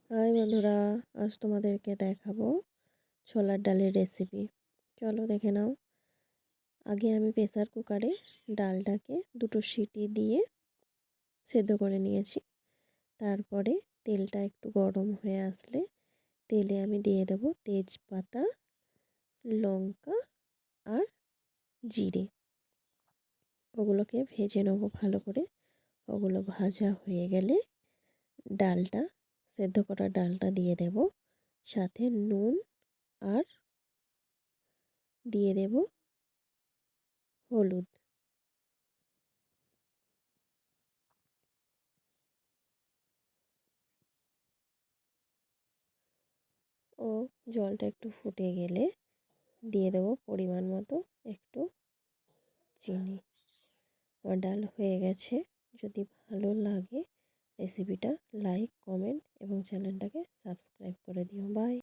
High বন্ধুরা, আজ তোমাদেরকে দেখাবো ছোলার ডালের রেসিপি। চলো দেখে নাও। আগে আমি প্রেসার কুকারে ডালটাকে 2টো সিটি দিয়ে সেদ্ধ করে নিয়েছি। তারপরে তেলটা একটু গরম হয়ে আসলে তেলে আমি দিয়ে দেব তেজপাতা, লঙ্কা আর জিরে। ওগুলোকে ভেজে নেবো ভালো করে। ওগুলো ভাজা হয়ে গেলে ডালটা, সেদ্ধ করা ডালটা দিয়ে দেব, সাথে নুন আর দিয়ে দেব হলুদ। ও জলটা একটু ফুটে গেলে দিয়ে দেব পরিমাণ মতো একটু চিনি। আমার ডাল হয়ে গেছে। যদি ভালো লাগে রেসিপিটা লাইক, কমেন্ট এবং চ্যানেলটাকে সাবস্ক্রাইব করে দিও। বাই।